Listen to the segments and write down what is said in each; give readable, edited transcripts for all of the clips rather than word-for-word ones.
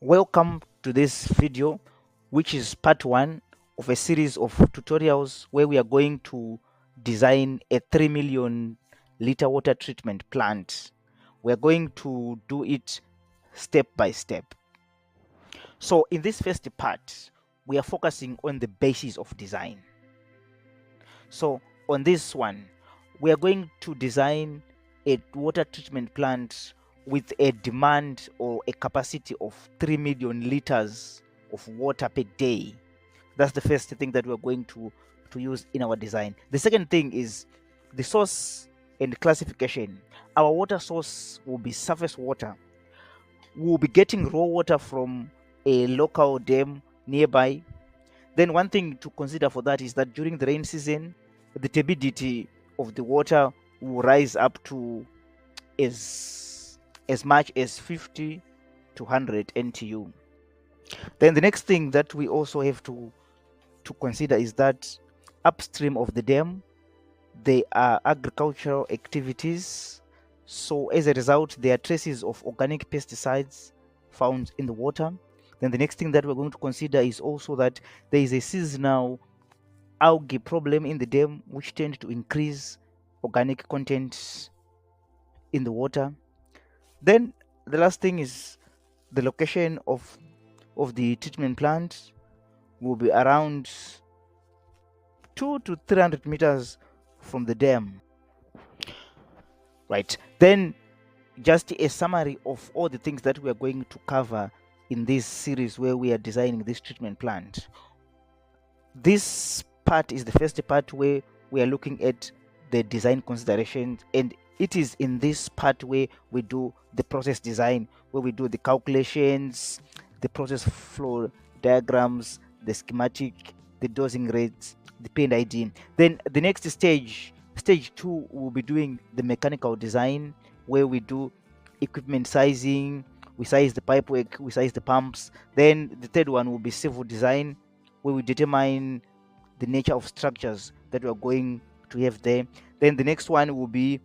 Welcome to this video, which is part 1 of a series of tutorials where we are going to design a 3 million liter water treatment plant. We are going to do it step by step. So in this first part, we are focusing on the basis of design. So on this one, we are going to design a water treatment plant with a demand or a capacity of 3 million liters of water per day. That's the first thing that we're going to use in our design. The second thing is the source and classification. Our water source will be surface water. We'll be getting raw water from a local dam nearby. Then one thing to consider for that is that during the rain season, the turbidity of the water will rise up to as much as 50 to 100 NTU. Then the next thing that we also have to consider is that upstream of the dam, there are agricultural activities. So as a result, there are traces of organic pesticides found in the water. Then the next thing that we're going to consider is also that there is a seasonal algae problem in the dam, which tend to increase organic content in the water. Then the last thing is the location of the treatment plant will be around 200 to 300 meters from the dam. Right. Then just a summary of all the things that we are going to cover in this series where we are designing this treatment plant. This part is the first part where we are looking at the design considerations, and it is in this part where we do the process design, where we do the calculations, the process flow diagrams, the schematic, the dosing rates, the P&ID. Then the next stage 2, we'll be doing the mechanical design, where we do equipment sizing, we size the pipework, we size the pumps. Then the third one will be civil design, where we determine the nature of structures that we are going to have there. Then the next one will be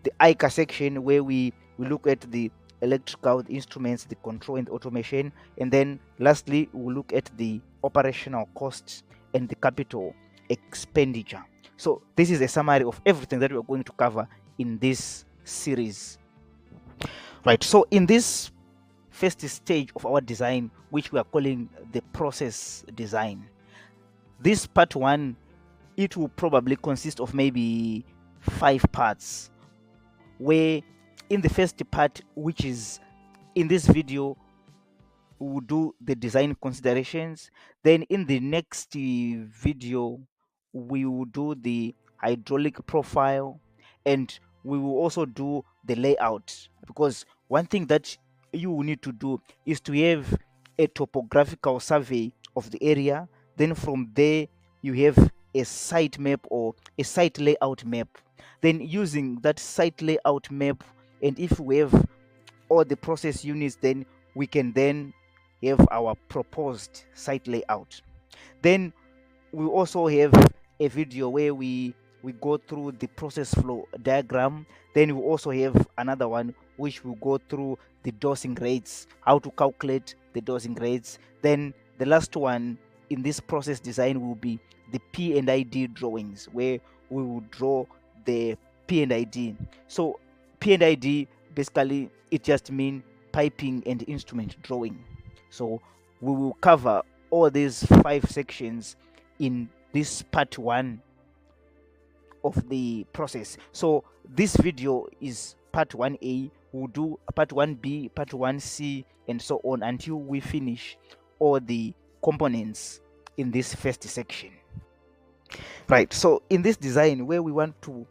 the ICA section, where we look at the electrical instruments, the control and automation. And then lastly, we'll look at the operational costs and the capital expenditure. So this is a summary of everything that we're going to cover in this series. Right, so in this first stage of our design, which we are calling the process design, this part 1, it will probably consist of maybe 5 parts, where in the first part, which is in this video, we will do the design considerations. Then in the next video, we will do the hydraulic profile, and we will also do the layout, because one thing that you will need to do is to have a topographical survey of the area. Then from there, you have a site map or a site layout map. Then using that site layout map, and if we have all the process units, then we can then have our proposed site layout. Then we also have a video where we go through the process flow diagram. Then we also have another one which will go through the dosing rates, how to calculate the dosing rates. Then the last one in this process design will be the P&ID drawings, where we will draw the P&ID. So P&ID, basically it just means piping and instrument drawing. So we will cover all these 5 sections in this part 1 of the process. So this video is part 1A. We'll do part 1B, part 1C, and so on until we finish all the components in this first section. Right, so in this design, where we want to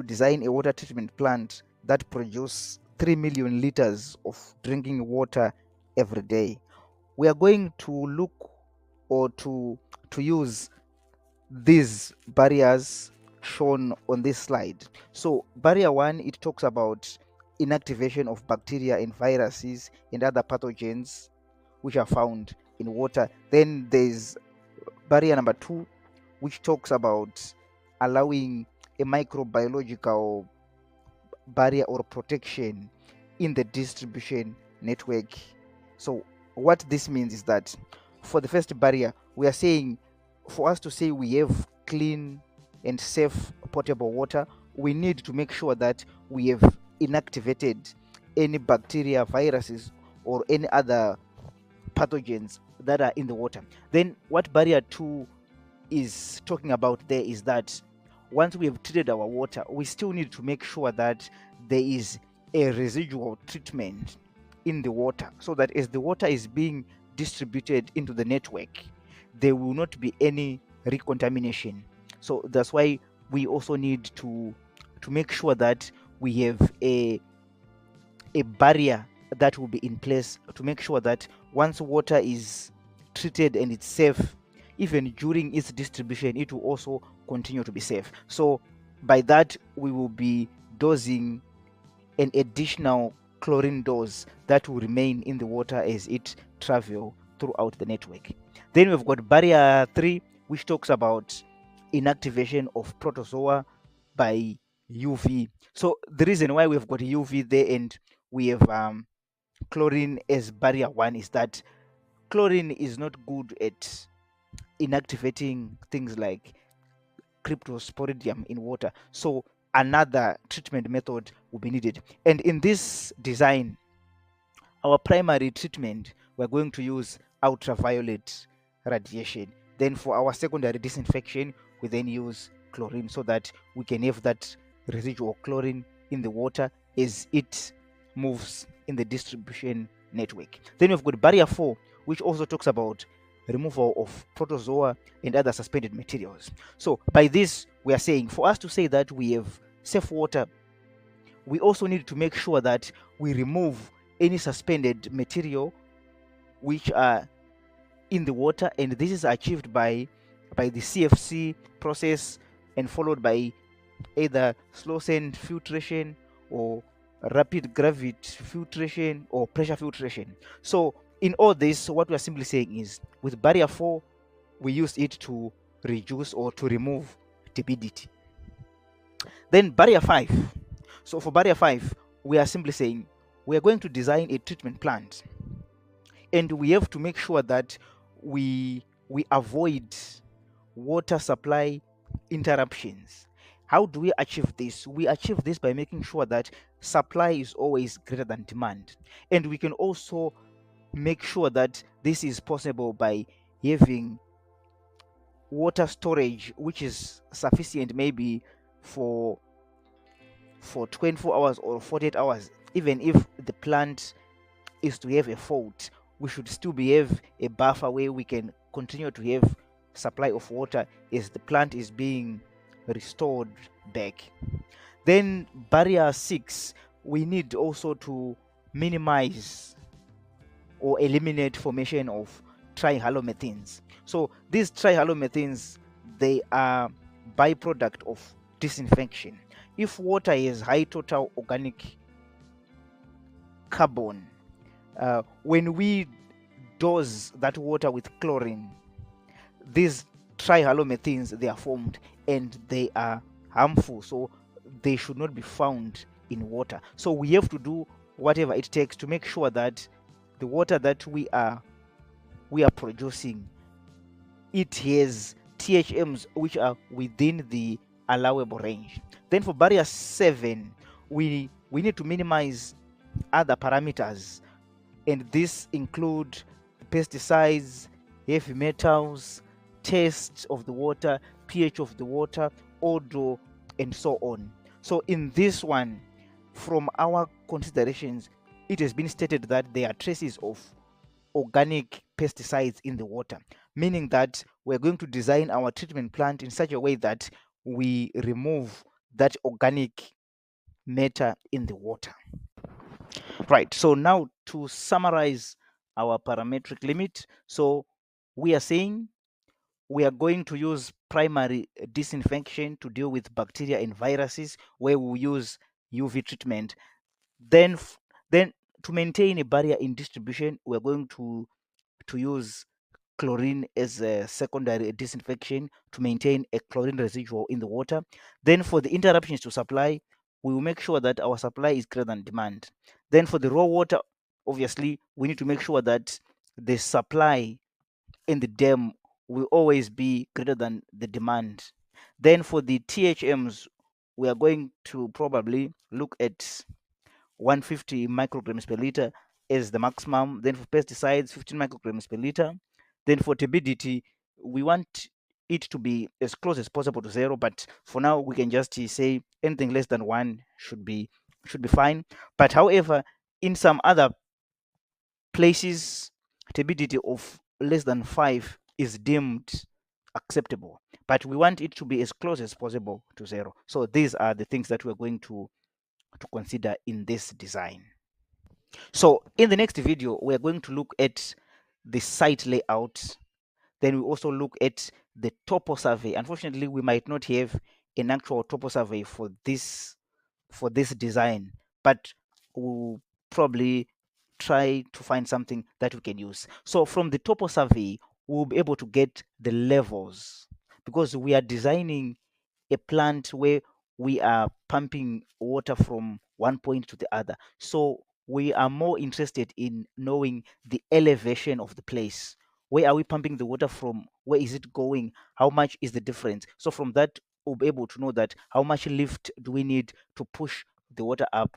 design a water treatment plant that produces 3 million liters of drinking water every day, we are going to look or to use these barriers shown on this slide. So barrier 1, it talks about inactivation of bacteria and viruses and other pathogens which are found in water. Then there's barrier number 2, which talks about allowing a microbiological barrier or protection in the distribution network. So what this means is that for the first barrier, we are saying for us to say we have clean and safe potable water, we need to make sure that we have inactivated any bacteria, viruses, or any other pathogens that are in the water. Then what barrier 2 is talking about there is that once we have treated our water, we still need to make sure that there is a residual treatment in the water, so that as the water is being distributed into the network, there will not be any recontamination. So that's why we also need to make sure that we have a barrier that will be in place to make sure that once water is treated and it's safe, even during its distribution, it will also continue to be safe. So by that, we will be dosing an additional chlorine dose that will remain in the water as it travels throughout the network. Then we've got barrier 3, which talks about inactivation of protozoa by UV. So the reason why we've got UV there and we have chlorine as barrier 1 is that chlorine is not good at inactivating things like cryptosporidium in water. So another treatment method will be needed. And in this design, our primary treatment, we're going to use ultraviolet radiation. Then for our secondary disinfection, we then use chlorine so that we can have that residual chlorine in the water as it moves in the distribution network. Then we've got barrier 4, which also talks about removal of protozoa and other suspended materials. So by this, we are saying for us to say that we have safe water, we also need to make sure that we remove any suspended material which are in the water, and this is achieved by the CFC process and followed by either slow sand filtration or rapid gravity filtration or pressure filtration. So in all this, what we are simply saying is with barrier 4, we use it to reduce or to remove turbidity. Then barrier 5. So for barrier 5, we are simply saying we are going to design a treatment plant, and we have to make sure that we avoid water supply interruptions. How do we achieve this? We achieve this by making sure that supply is always greater than demand, and we can also make sure that this is possible by having water storage which is sufficient, maybe for 24 hours or 48 hours. Even if the plant is to have a fault, we should still be have a buffer where we can continue to have supply of water as the plant is being restored back. Then barrier 6, we need also to minimize or eliminate formation of trihalomethanes. So these trihalomethanes, they are byproduct of disinfection. If water has high total organic carbon, when we dose that water with chlorine, these trihalomethanes, they are formed and they are harmful, so they should not be found in water. So we have to do whatever it takes to make sure that the water that we are producing, it has THMs which are within the allowable range. Then for barrier 7, we need to minimize other parameters, and this include pesticides, heavy metals, taste of the water, pH of the water, odor, and so on. So in this one, from our considerations, it has been stated that there are traces of organic pesticides in the water, meaning that we're going to design our treatment plant in such a way that we remove that organic matter in the water. Right, so now to summarize our parametric limit, so we are saying we are going to use primary disinfection to deal with bacteria and viruses, where we use UV treatment. Then to maintain a barrier in distribution, we're going to use chlorine as a secondary disinfection to maintain a chlorine residual in the water. Then for the interruptions to supply, we will make sure that our supply is greater than demand. Then for the raw water, obviously we need to make sure that the supply in the dam will always be greater than the demand. Then for the THMs, we are going to probably look at 150 micrograms per liter as the maximum. Then for pesticides, 15 micrograms per liter. Then for turbidity, we want it to be as close as possible to 0, but for now we can just say anything less than 1 should be fine. But however, in some other places, turbidity of less than 5 is deemed acceptable, but we want it to be as close as possible to 0. So these are the things that we're going to consider in this design. So in the next video, we're going to look at the site layout. Then we also look at the topo survey. Unfortunately, we might not have an actual topo survey for this design, but we'll probably try to find something that we can use. So from the topo survey, we'll be able to get the levels, because we are designing a plant where we are pumping water from one point to the other. So we are more interested in knowing the elevation of the place. Where are we pumping the water from? Where is it going? How much is the difference? So from that, we'll be able to know that how much lift do we need to push the water up.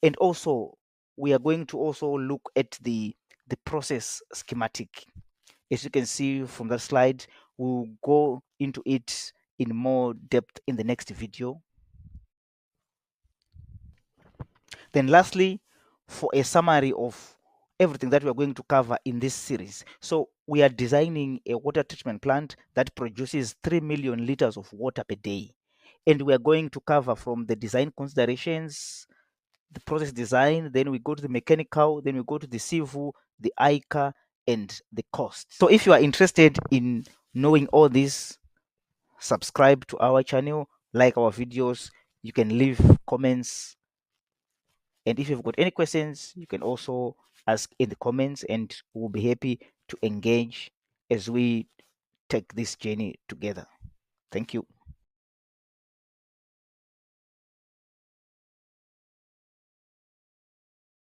And also, we are going to also look at the process schematic. As you can see from that slide, we'll go into it in more depth in the next video. Then lastly, for a summary of everything that we are going to cover in this series. So we are designing a water treatment plant that produces 3 million liters of water per day. And we are going to cover from the design considerations, the process design, then we go to the mechanical, then we go to the civil, the ICA, and the cost. So if you are interested in knowing all this, subscribe to our channel, like our videos, you can leave comments, and if you've got any questions, you can also ask in the comments, and we'll be happy to engage as we take this journey together. Thank you.